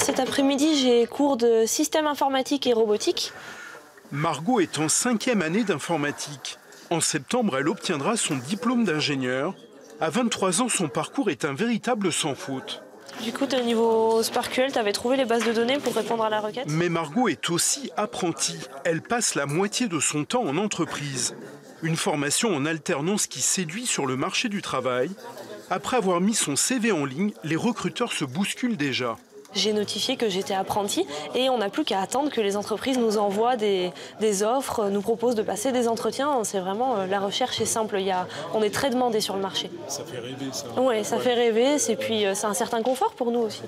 Cet après-midi, j'ai cours de système informatique et robotique. Margot est en 5e année d'informatique. En septembre, elle obtiendra son diplôme d'ingénieur. À 23 ans, son parcours est un véritable sans faute. Du coup, au niveau SPARQL, tu avais trouvé les bases de données pour répondre à la requête? Mais Margot est aussi apprentie. Elle passe la moitié de son temps en entreprise. Une formation en alternance qui séduit sur le marché du travail. Après avoir mis son CV en ligne, les recruteurs se bousculent déjà. J'ai notifié que j'étais apprentie et on n'a plus qu'à attendre que les entreprises nous envoient des offres, nous proposent de passer des entretiens. C'est vraiment, la recherche est simple, on est très demandé sur le marché. Ça fait rêver ça. Oui, ça fait rêver, et puis c'est un certain confort pour nous aussi.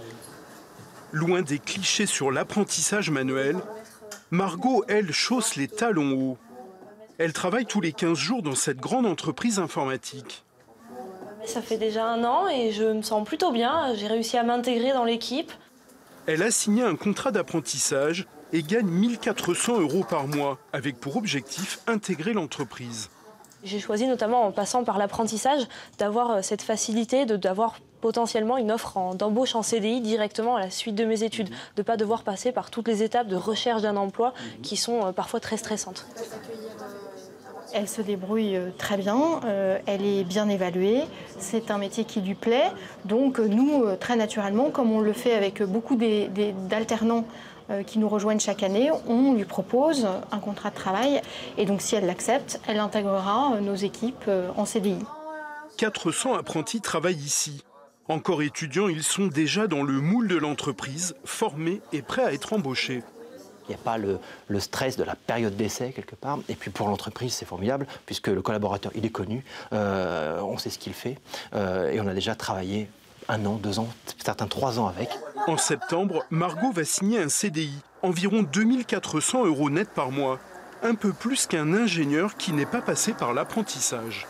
Loin des clichés sur l'apprentissage manuel, Margot, elle, chausse les talons hauts. Elle travaille tous les 15 jours dans cette grande entreprise informatique. Ça fait déjà 1 an et je me sens plutôt bien. J'ai réussi à m'intégrer dans l'équipe. Elle a signé un contrat d'apprentissage et gagne 1 400 € par mois, avec pour objectif intégrer l'entreprise. J'ai choisi notamment en passant par l'apprentissage d'avoir cette facilité d'avoir potentiellement une offre d'embauche en CDI directement à la suite de mes études, de ne pas devoir passer par toutes les étapes de recherche d'un emploi qui sont parfois très stressantes. Elle se débrouille très bien, elle est bien évaluée, c'est un métier qui lui plaît. Donc nous, très naturellement, comme on le fait avec beaucoup d'alternants qui nous rejoignent chaque année, on lui propose un contrat de travail. Et donc si elle l'accepte, elle intégrera nos équipes en CDI. 400 apprentis travaillent ici. Encore étudiants, ils sont déjà dans le moule de l'entreprise, formés et prêts à être embauchés. Il n'y a pas le stress de la période d'essai quelque part. Et puis pour l'entreprise, c'est formidable, puisque le collaborateur, il est connu, on sait ce qu'il fait, et on a déjà travaillé 1 an, 2 ans, certains 3 ans avec. En septembre, Margot va signer un CDI, environ 2 400 € net par mois. Un peu plus qu'un ingénieur qui n'est pas passé par l'apprentissage.